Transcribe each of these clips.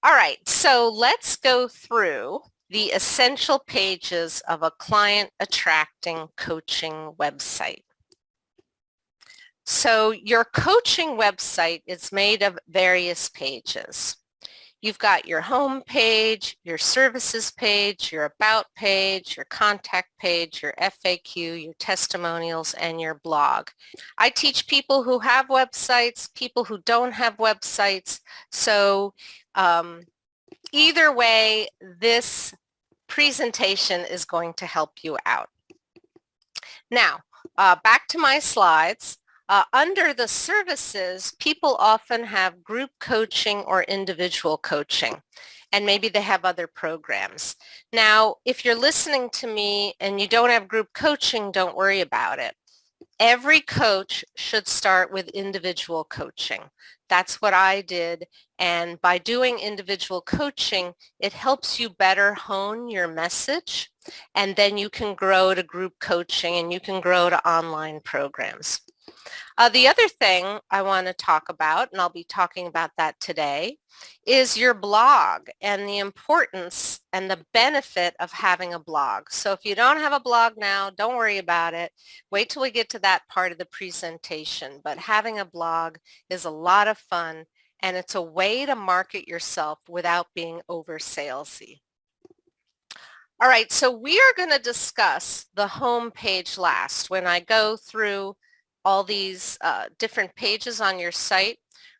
All right, so let's go through the essential pages of a client attracting coaching website. So your coaching website is made of various pages. You've got your home page, your services page, your about page, your contact page, your FAQ, your testimonials, and your blog. I teach people who have websites, people who don't have websites. So either way, this presentation is going to help you out. Now, back to my slides. Under the services, people often have group coaching or individual coaching, and maybe they have other programs. Now, if you're listening to me and you don't have group coaching, don't worry about it. Every coach should start with individual coaching. That's what I did, and by doing individual coaching, it helps you better hone your message, and then you can grow to group coaching and you can grow to online programs. The other thing I want to talk about, and I'll be talking about that today, is your blog and the importance and the benefit of having a blog. So if you don't have a blog now, don't worry about it. Wait till we get to that part of the presentation. But having a blog is a lot of fun, and it's a way to market yourself without being over salesy. All right, so we are going to discuss the home page last. When I go through all these different pages on your site,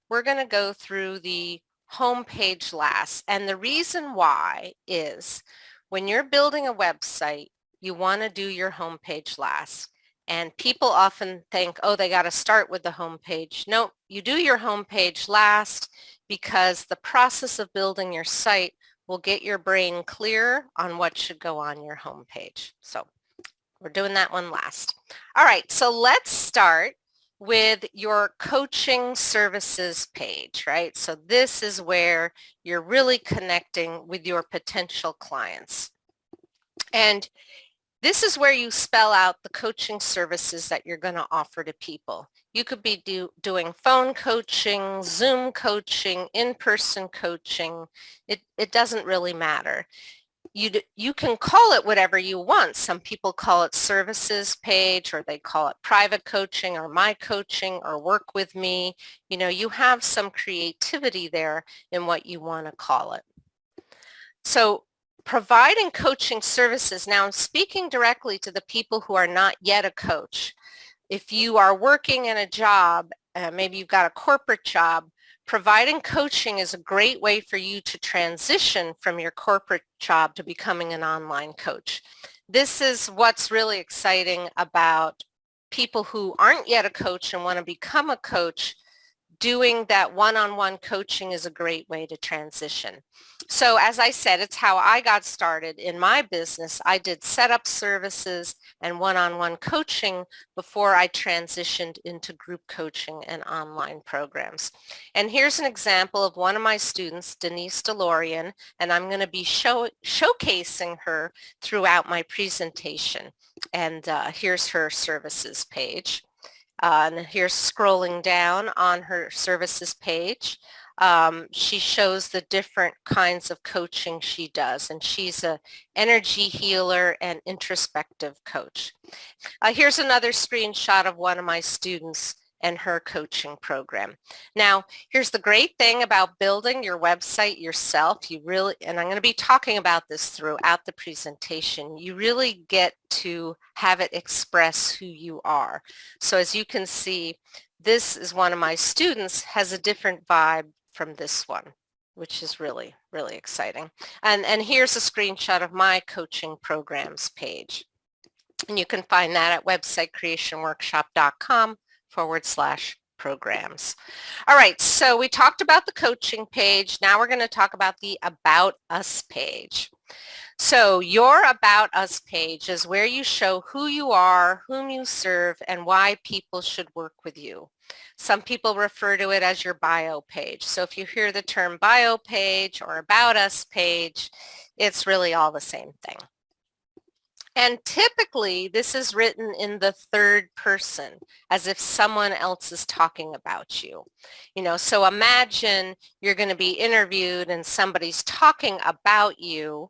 we're going to go through the home page last. And the reason why is when you're building a website, you want to do your home page last. And people often think, oh, they got to start with the home page. No, you do your home page last because the process of building your site will get your brain clear on what should go on your home page. So we're doing that one last. All right, so let's start with your coaching services page, right? So this is where you're really connecting with your potential clients. And this is where you spell out the coaching services that you're going to offer to people. You could be doing phone coaching, Zoom coaching, in-person coaching. It doesn't really matter. You can call it whatever you want. Some people call it services page, or they call it private coaching or my coaching or work with me. You know, you have some creativity there in what you want to call it. So providing coaching services, now I'm speaking directly to the people who are not yet a coach. If you are working in a job, maybe you've got a corporate job, providing coaching is a great way for you to transition from your corporate job to becoming an online coach. This is what's really exciting about people who aren't yet a coach and want to become a coach. Doing that one-on-one coaching is a great way to transition. So as I said, it's how I got started in my business. I did setup services and one-on-one coaching before I transitioned into group coaching and online programs. And here's an example of one of my students, Denise DeLorean, and I'm going to be showcasing her throughout my presentation. And here's her services page. And here's scrolling down on her services page. She shows the different kinds of coaching she does, and she's an energy healer and introspective coach. Here's another screenshot of one of my students and her coaching program. Now, here's the great thing about building your website yourself. You really, and I'm going to be talking about this throughout the presentation, you really get to have it express who you are. So as you can see, this is one of my students, has a different vibe from this one, which is really, really exciting. And here's a screenshot of my coaching programs page. And you can find that at websitecreationworkshop.com/programs. All right, so we talked about the coaching page. Now we're going to talk about the About Us page. So your About Us page is where you show who you are, whom you serve, and why people should work with you. Some people refer to it as your bio page. So if you hear the term bio page or About Us page, it's really all the same thing. And typically, this is written in the third person, as if someone else is talking about you. So imagine you're going to be interviewed and somebody's talking about you.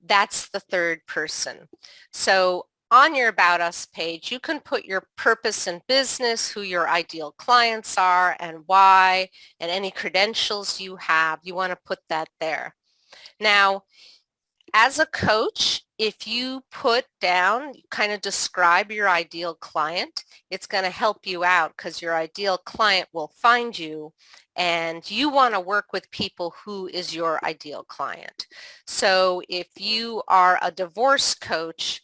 That's the third person. So on your About Us page, you can put your purpose in business, who your ideal clients are, and why, and any credentials you have. You want to put that there. Now, as a coach, if you put down, kind of describe your ideal client, it's going to help you out because your ideal client will find you, and you want to work with people who is your ideal client. So if you are a divorce coach,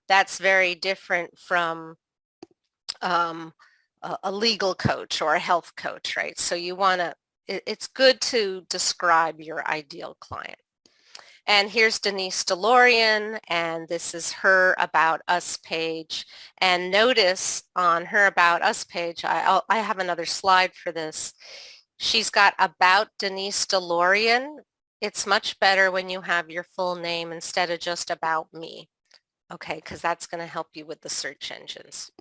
that's very different from a legal coach or a health coach, right? So you want to, it's good to describe your ideal client. And here's Denise DeLorean, and this is her About Us page. And notice on her About Us page, I have another slide for this. She's got About Denise DeLorean. It's much better when you have your full name instead of just About Me, okay, because that's going to help you with the search engines.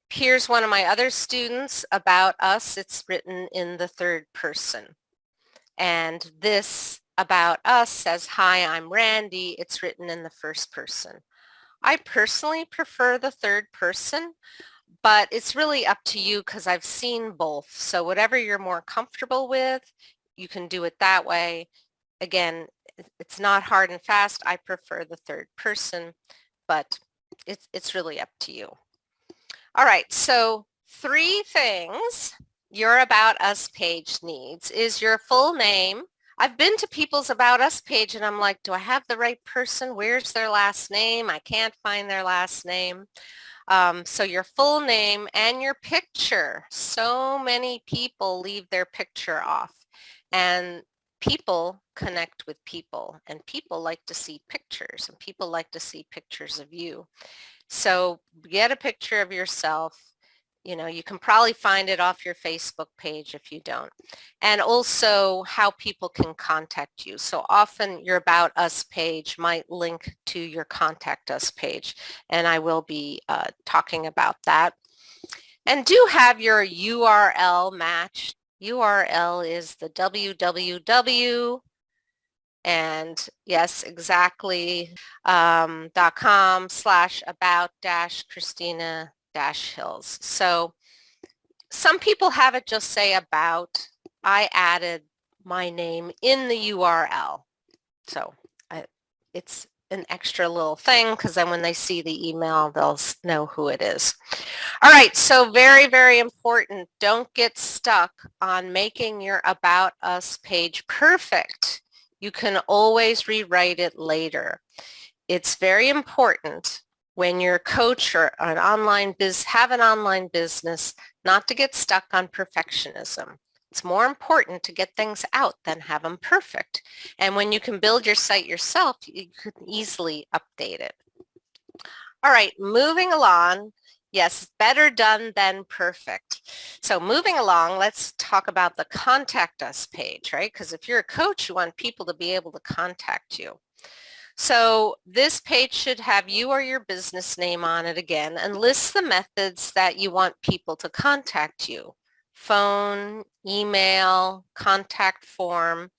Here's one of my other students, About Us. It's written in the third person. And this About Us says, hi, I'm Randy. It's written in the first person. I personally prefer the third person, but it's really up to you because I've seen both. So whatever you're more comfortable with, you can do it that way. Again, it's not hard and fast. I prefer the third person, but it's really up to you. All right, so 3 things your About Us page needs is your full name. I've been to people's About Us page and I'm like, do I have the right person? Where's their last name? I can't find their last name. So your full name and your picture. So many people leave their picture off, and people connect with people, and people like to see pictures, and people like to see pictures of you. So get a picture of yourself. You can probably find it off your Facebook page if you don't. And also how people can contact you. So often your About Us page might link to your Contact Us page, and I will be talking about that. And do have your URL matched. URL is the www, and yes, exactly, .com/about-Christina-Hills. So some people have it just say about. I added my name in the URL. So it's an extra little thing because then when they see the email, they'll know who it is. All right, so very, very important. Don't get stuck on making your About Us page perfect. You can always rewrite it later. It's very important when you're a coach or an have an online business not to get stuck on perfectionism. It's more important to get things out than have them perfect. And when you can build your site yourself, you can easily update it. All right, moving along. Yes, better done than perfect. So moving along, let's talk about the Contact Us page, right? Because if you're a coach, you want people to be able to contact you. So this page should have you or your business name on it again, and list the methods that you want people to contact you. Phone, email, contact form.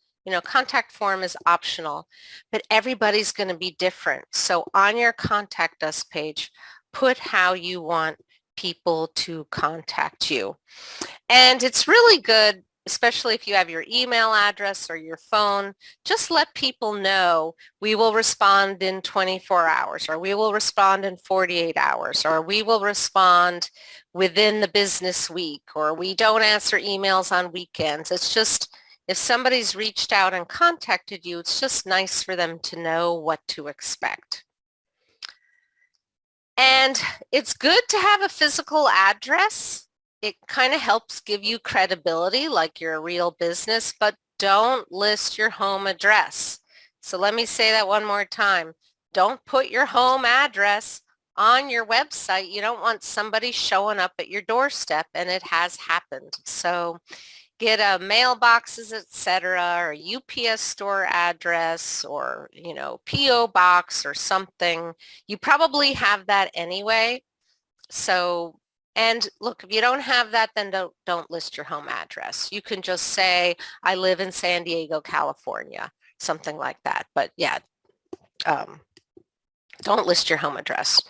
Contact form is optional, but everybody's going to be different. So on your Contact Us page, put how you want people to contact you. And it's really good, especially if you have your email address or your phone, just let people know we will respond in 24 hours, or we will respond in 48 hours, or we will respond within the business week, or we don't answer emails on weekends. It's just, if somebody's reached out and contacted you, it's just nice for them to know what to expect. And it's good to have a physical address. It kind of helps give you credibility, like you're a real business, but don't list your home address. So let me say that one more time. Don't put your home address on your website. You don't want somebody showing up at your doorstep, and it has happened. So get a mailboxes, etc., or UPS store address, or, PO box or something. You probably have that anyway. So, and look, if you don't have that, then don't list your home address. You can just say, I live in San Diego, California, something like that. But yeah, don't list your home address.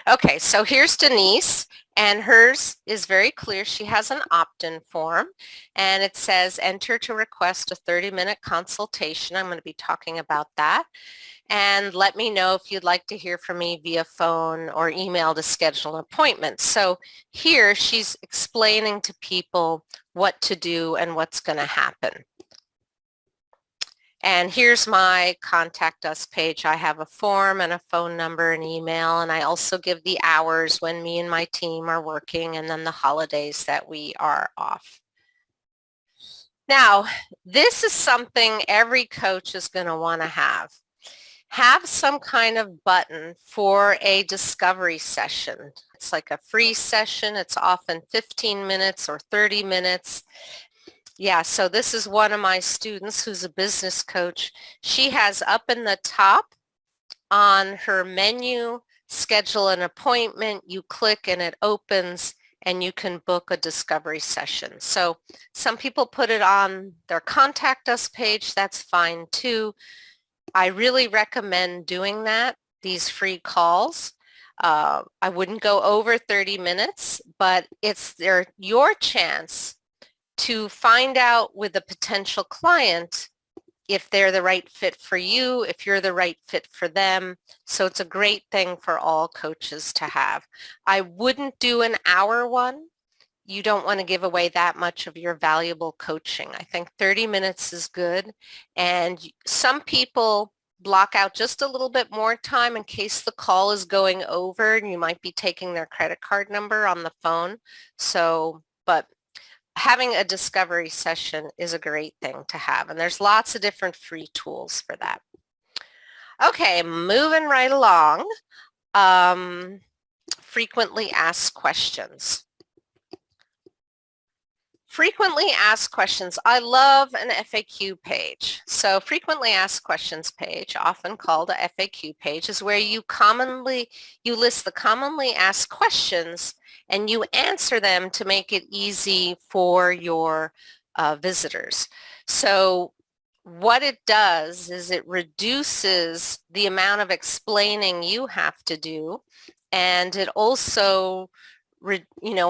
Okay, so here's Denise, and hers is very clear. She has an opt-in form, and it says enter to request a 30-minute consultation. I'm going to be talking about that. And let me know if you'd like to hear from me via phone or email to schedule an appointment. So here she's explaining to people what to do and what's going to happen. And here's my contact us page. I have a form and a phone number and email, and I also give the hours when me and my team are working, and then the holidays that we are off. Now, this is something every coach is going to want to have. Have some kind of button for a discovery session. It's like a free session. It's often 15 minutes or 30 minutes. Yeah, so this is one of my students who's a business coach. She has up in the top on her menu, schedule an appointment. You click and it opens and you can book a discovery session. So some people put it on their contact us page. That's fine too. I really recommend doing that, these free calls. I wouldn't go over 30 minutes, but it's your chance to find out with a potential client if they're the right fit for you, if you're the right fit for them. So it's a great thing for all coaches to have. I wouldn't do an hour one. You don't want to give away that much of your valuable coaching. I think 30 minutes is good. And some people block out just a little bit more time in case the call is going over and you might be taking their credit card number on the phone. So, but having a discovery session is a great thing to have, and there's lots of different free tools for that. Okay, moving right along. Frequently asked questions. Frequently asked questions. I love an FAQ page. So frequently asked questions page, often called a FAQ page, is where you list the commonly asked questions and you answer them to make it easy for your visitors. So what it does is it reduces the amount of explaining you have to do, and it also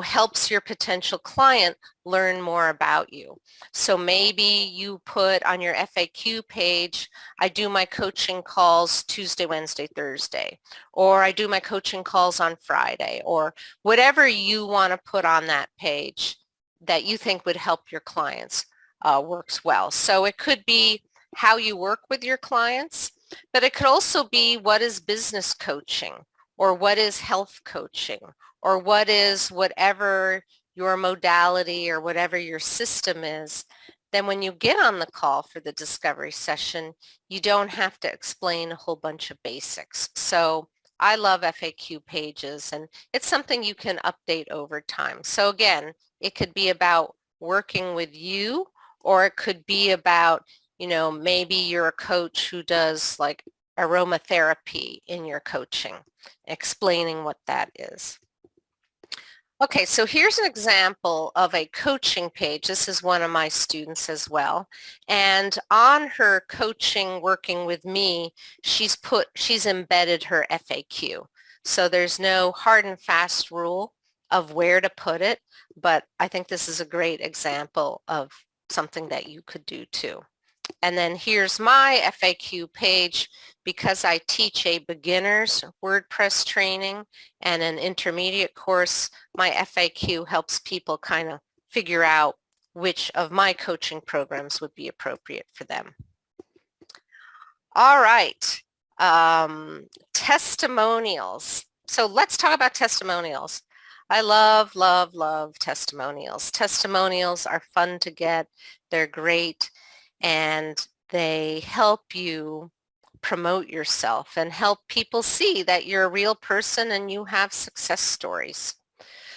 helps your potential client learn more about you. So maybe you put on your FAQ page, I do my coaching calls Tuesday, Wednesday, Thursday, or I do my coaching calls on Friday, or whatever you want to put on that page that you think would help your clients works well. So it could be how you work with your clients, but it could also be what is business coaching, or what is health coaching, or what is whatever your modality or whatever your system is. Then when you get on the call for the discovery session, you don't have to explain a whole bunch of basics. So I love FAQ pages, and it's something you can update over time. So again, it could be about working with you, or it could be about, maybe you're a coach who does like aromatherapy in your coaching, explaining what that is. Okay, so here's an example of a coaching page. This is one of my students as well. And on her coaching working with me, she's embedded her FAQ. So there's no hard and fast rule of where to put it, but I think this is a great example of something that you could do too. And then here's my FAQ page. Because I teach a beginner's WordPress training and an intermediate course, my FAQ helps people kind of figure out which of my coaching programs would be appropriate for them. All right, testimonials. So let's talk about testimonials. I love, love, love testimonials. Testimonials are fun to get. They're great, and they help you promote yourself and help people see that you're a real person and you have success stories.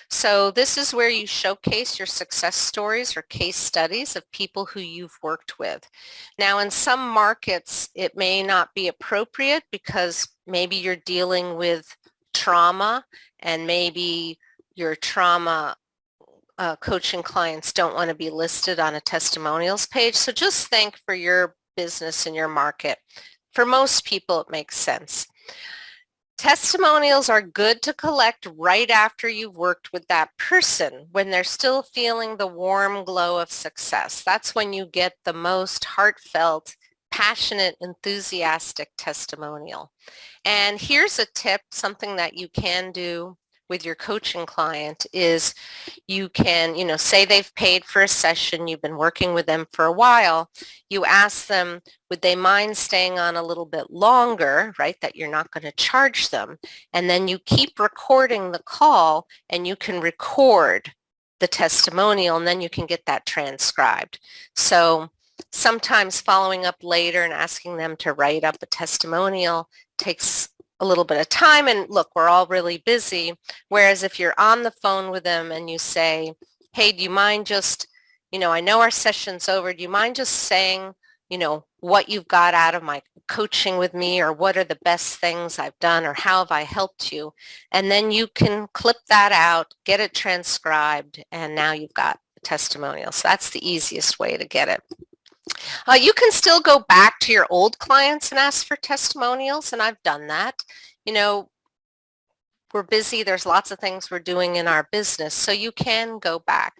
So this is where you showcase your success stories or case studies of people who you've worked with. Now, in some markets, it may not be appropriate because maybe you're dealing with trauma and maybe your trauma coaching clients don't want to be listed on a testimonials page. So just think for your business and your market. For most people, it makes sense. Testimonials are good to collect right after you've worked with that person when they're still feeling the warm glow of success. That's when you get the most heartfelt, passionate, enthusiastic testimonial. And here's a tip, something that you can do with your coaching client is you can, say they've paid for a session, you've been working with them for a while, you ask them, would they mind staying on a little bit longer, right, that you're not going to charge them, and then you keep recording the call and you can record the testimonial and then you can get that transcribed. So sometimes following up later and asking them to write up a testimonial takes a little bit of time, and look, we're all really busy. Whereas if you're on the phone with them and you say, hey, do you mind just, I know our session's over, do you mind just saying, what you've got out of my coaching with me, or what are the best things I've done, or how have I helped you? And then you can clip that out, get it transcribed, and now you've got a testimonial. So that's the easiest way to get it. You can still go back to your old clients and ask for testimonials, and I've done that. We're busy. There's lots of things we're doing in our business, so you can go back.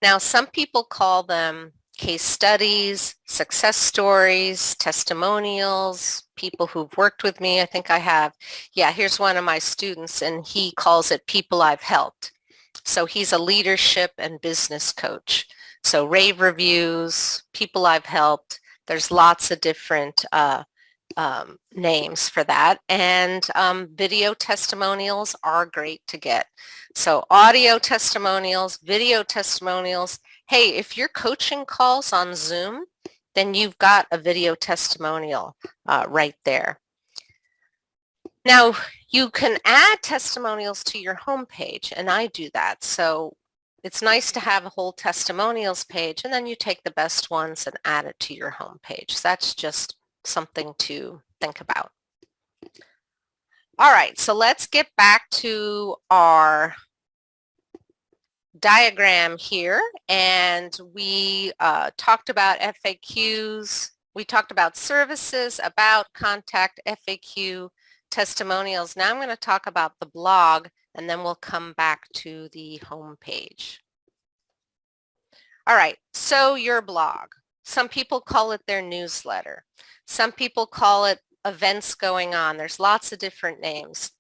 Now, some people call them case studies, success stories, testimonials, people who've worked with me. I think I have. Yeah, here's one of my students, and he calls it people I've helped. So he's a leadership and business coach. So rave reviews, people I've helped. There's lots of different names for that. And video testimonials are great to get. So audio testimonials, video testimonials. Hey, if your coaching calls on Zoom, then you've got a video testimonial right there. Now, you can add testimonials to your homepage, and I do that. So it's nice to have a whole testimonials page, and then you take the best ones and add it to your homepage. So that's just something to think about. All right, so let's get back to our diagram here, and we talked about FAQs. We talked about services, about, contact, FAQ, testimonials. Now I'm going to talk about the blog, and then we'll come back to the home page. All right, so your blog. Some people call it their newsletter. Some people call it events going on. There's lots of different names.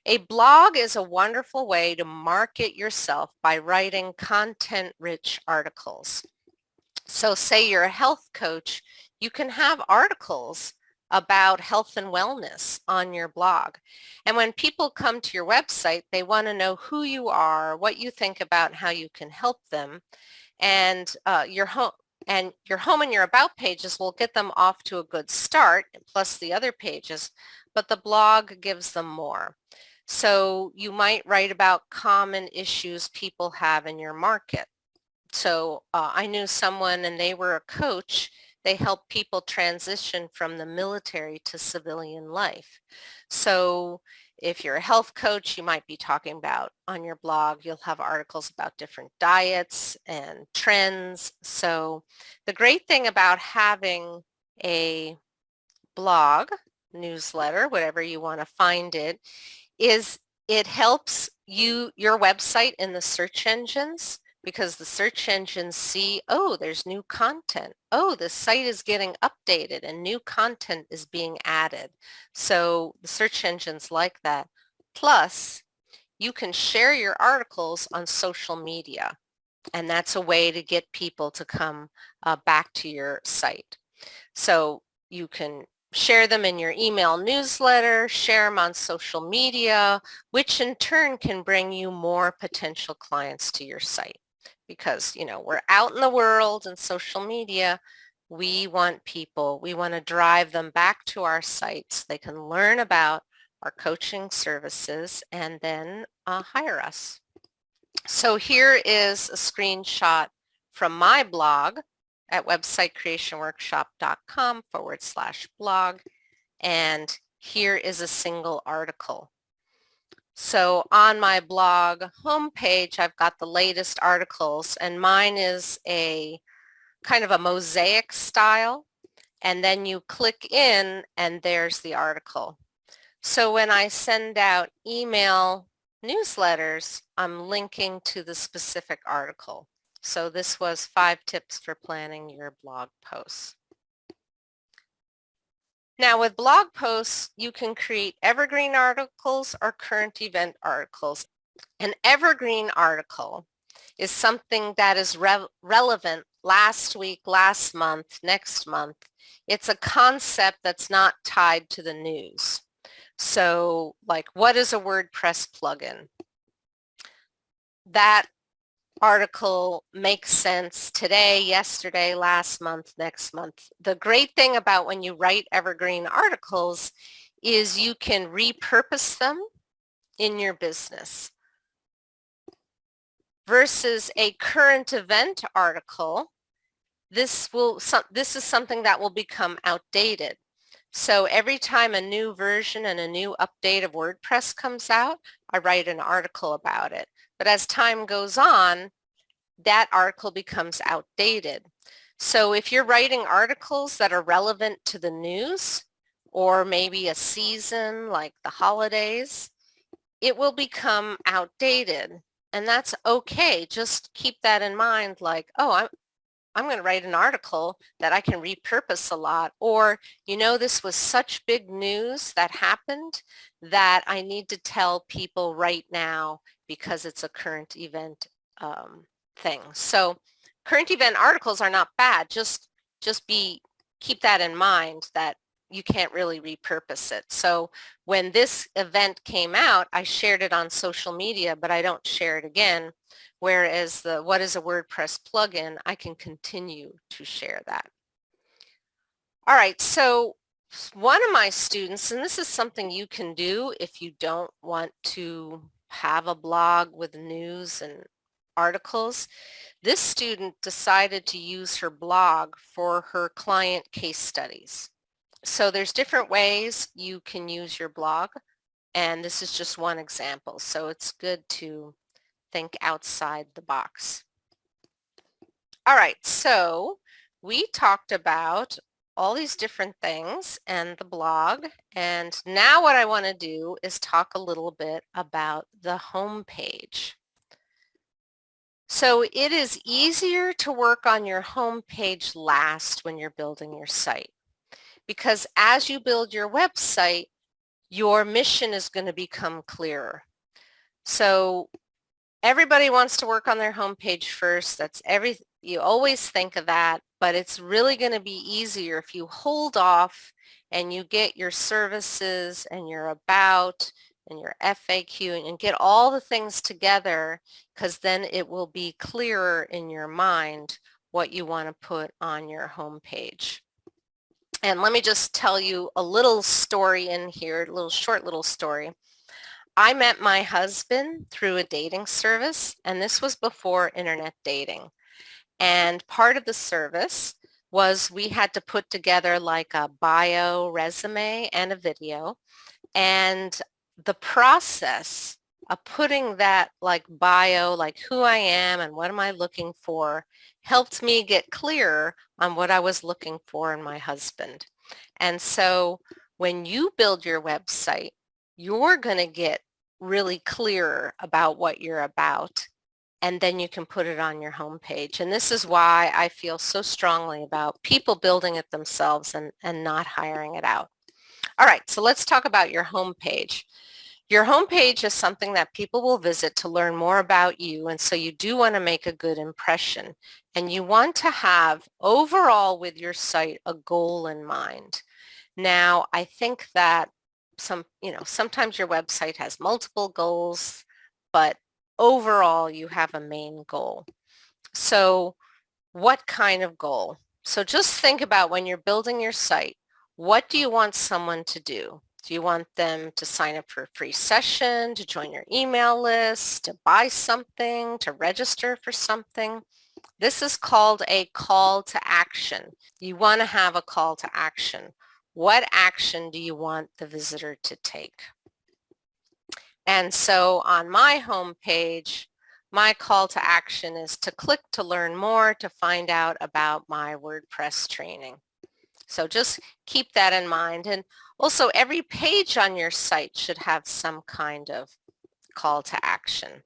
A blog is a wonderful way to market yourself by writing content-rich articles. So say you're a health coach, you can have articles about health and wellness on your blog. And when people come to your website, they want to know who you are, what you think about, how you can help them. And your home and your about pages will get them off to a good start, plus the other pages, but the blog gives them more. So you might write about common issues people have in your market. So I knew someone, and they were a coach. They help people transition from the military to civilian life. So if you're a health coach, you might be talking about on your blog, you'll have articles about different diets and trends. So the great thing about having a blog, newsletter, whatever you want to find it, is it helps your website in the search engines, because the search engines see, oh, there's new content. Oh, the site is getting updated and new content is being added. So the search engines like that. Plus, you can share your articles on social media, and that's a way to get people to come back to your site. So you can share them in your email newsletter, share them on social media, which in turn can bring you more potential clients to your site. Because, we're out in the world and social media, we want people, we want to drive them back to our sites. They can learn about our coaching services and then hire us. So here is a screenshot from my blog at websitecreationworkshop.com/blog, and here is a single article. So on my blog homepage, I've got the latest articles, and mine is a kind of a mosaic style, and then you click in and there's the article. So when I send out email newsletters, I'm linking to the specific article. So this was 5 tips for planning your blog posts. Now with blog posts, you can create evergreen articles or current event articles. An evergreen article is something that is relevant last week, last month, next month. It's a concept that's not tied to the news. So like, what is a WordPress plugin? That article makes sense today, yesterday, last month, next month. The great thing about when you write evergreen articles is you can repurpose them in your business versus a current event article. This is something that will become outdated. So every time a new version and a new update of WordPress comes out, I write an article about it. But as time goes on, that article becomes outdated. So if you're writing articles that are relevant to the news or maybe a season like the holidays, it will become outdated. And that's okay. Just keep that in mind, like, oh, I'm going to write an article that I can repurpose a lot, or, this was such big news that happened that I need to tell people right now because it's a current event thing. So current event articles are not bad. Just keep that in mind, that you can't really repurpose it. So when this event came out, I shared it on social media, but I don't share it again. Whereas the what is a WordPress plugin, I can continue to share that. All right, so one of my students, and this is something you can do if you don't want to have a blog with news and articles. This student decided to use her blog for her client case studies. So there's different ways you can use your blog, and this is just one example. So it's good to think outside the box. All right, so we talked about all these different things and the blog, and now what I want to do is talk a little bit about the home page. So it is easier to work on your home page last when you're building your site, because as you build your website, your mission is going to become clearer. So everybody wants to work on their homepage first. You always think of that, but it's really going to be easier if you hold off and you get your services and your about and your FAQ and get all the things together, because then it will be clearer in your mind what you want to put on your homepage. And let me just tell you a little story in here, a short little story. I met my husband through a dating service, and this was before internet dating. And part of the service was we had to put together like a bio, resume, and a video. And the process of putting that like bio, like who I am and what am I looking for, helped me get clearer on what I was looking for in my husband. And so when you build your website, you're going to get really clearer about what you're about, and then you can put it on your homepage. And this is why I feel so strongly about people building it themselves and not hiring it out. All right, so let's talk about your homepage. Your homepage is something that people will visit to learn more about you, and so you do want to make a good impression. And you want to have overall with your site a goal in mind. Now, I think that sometimes your website has multiple goals, but overall you have a main goal. So what kind of goal? So just think about when you're building your site, what do you want someone to do? Do you want them to sign up for a free session, to join your email list, to buy something, to register for something? This is called a call to action. You want to have a call to action. What action do you want the visitor to take? And so on my home page, my call to action is to click to learn more to find out about my WordPress training. So just keep that in mind. And also every page on your site should have some kind of call to action.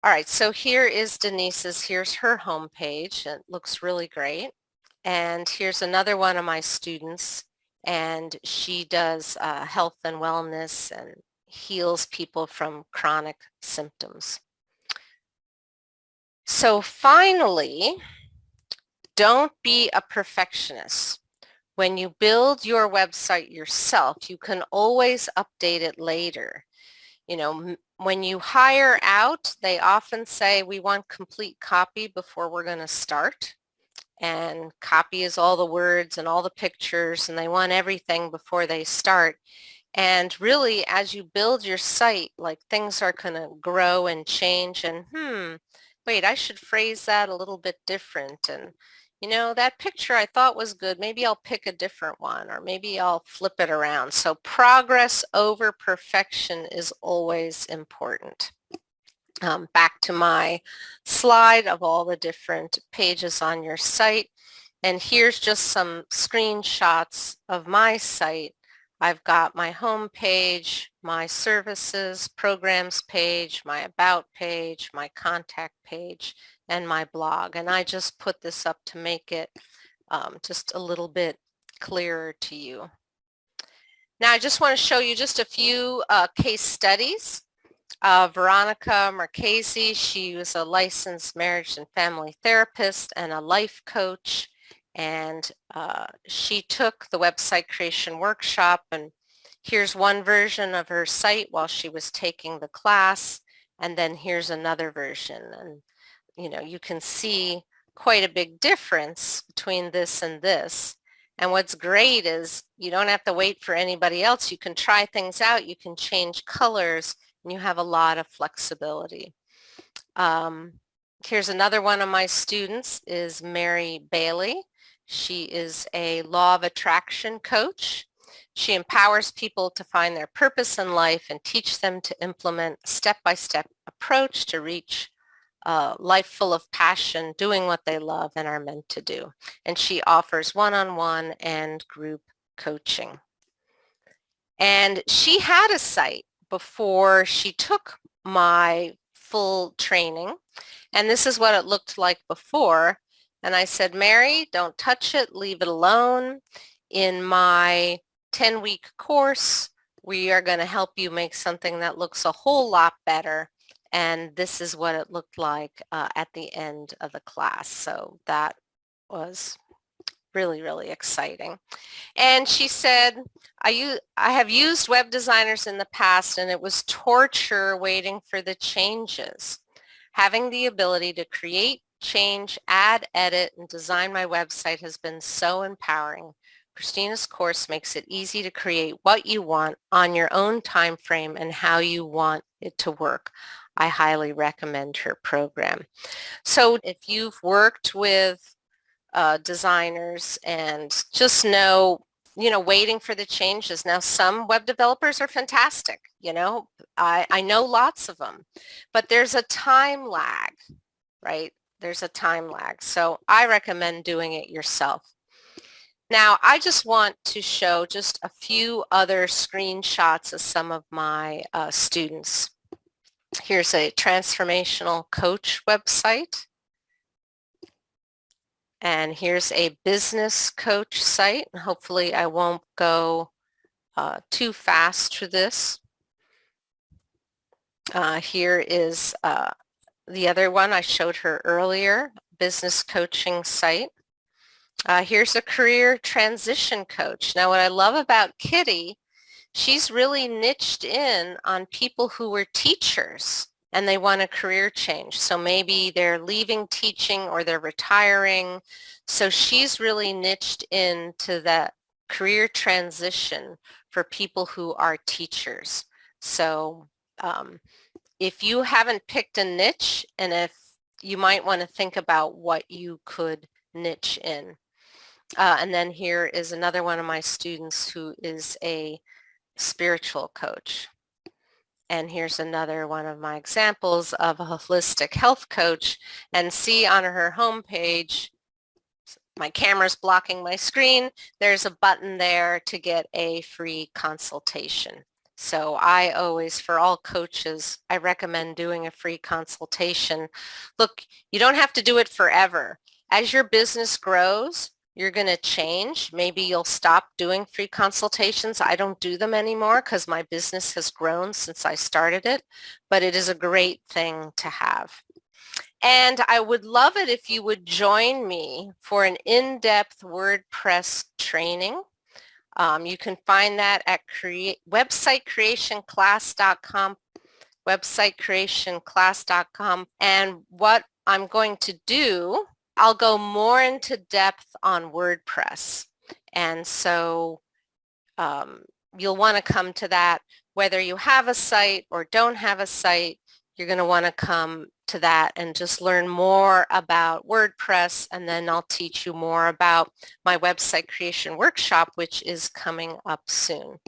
All right, so here is Denise's, here's her home page. It looks really great. And here's another one of my students, and she does health and wellness and heals people from chronic symptoms. So finally, don't be a perfectionist. When you build your website yourself, you can always update it later. You know, when you hire out, they often say we want complete copy before we're going to start. And copy is all the words and all the pictures, and they want everything before they start. And really, as you build your site, like things are going to grow and change, and wait, I should phrase that a little bit different. And that picture I thought was good. Maybe I'll pick a different one, or maybe I'll flip it around. So progress over perfection is always important. Back to my slide of all the different pages on your site. And here's just some screenshots of my site. I've got my home page, my services, programs page, my about page, my contact page, and my blog. And I just put this up to make it just a little bit clearer to you. Now I just want to show you just a few case studies. Veronica Marchese, she was a licensed marriage and family therapist and a life coach, and she took the website creation workshop, and here's one version of her site while she was taking the class, and then here's another version. And you can see quite a big difference between this and this. And what's great is you don't have to wait for anybody else. You can try things out. You can change colors, and you have a lot of flexibility. Here's another one of my students is Mary Bailey. She is a law of attraction coach. She empowers people to find their purpose in life and teach them to implement a step-by-step approach to reach a life full of passion, doing what they love and are meant to do. And she offers one-on-one and group coaching. And she had a site before she took my full training. And this is what it looked like before. And I said, Mary, don't touch it, leave it alone. In my 10-week course, we are going to help you make something that looks a whole lot better. And this is what it looked like at the end of the class. So that was really, really exciting. And she said, I have used web designers in the past, and it was torture waiting for the changes. Having the ability to create, change, add, edit, and design my website has been so empowering. Christina's course makes it easy to create what you want on your own time frame and how you want it to work. I highly recommend her program. So if you've worked with designers and just know, waiting for the changes. Now, some web developers are fantastic. I know lots of them, but there's a time lag, right? There's a time lag. So I recommend doing it yourself. Now, I just want to show just a few other screenshots of some of my students. Here's a transformational coach website. And here's a business coach site. Hopefully I won't go too fast for this. Here is the other one I showed her earlier, business coaching site. Here's a career transition coach. Now what I love about Kitty, she's really niched in on people who were teachers and they want a career change. So maybe they're leaving teaching or they're retiring. So she's really niched into that career transition for people who are teachers. So if you haven't picked a niche, and if you might want to think about what you could niche in. And then here is another one of my students who is a spiritual coach. And here's another one of my examples of a holistic health coach. And see on her homepage, my camera's blocking my screen, there's a button there to get a free consultation. So I always, for all coaches, I recommend doing a free consultation. Look, you don't have to do it forever. As your business grows, you're going to change. Maybe you'll stop doing free consultations. I don't do them anymore because my business has grown since I started it, but it is a great thing to have. And I would love it if you would join me for an in-depth WordPress training. You can find that at websitecreationclass.com, websitecreationclass.com. And what I'm going to do, I'll go more into depth on WordPress. And so you'll want to come to that. Whether you have a site or don't have a site, you're going to want to come to that and just learn more about WordPress, and then I'll teach you more about my website creation workshop, which is coming up soon.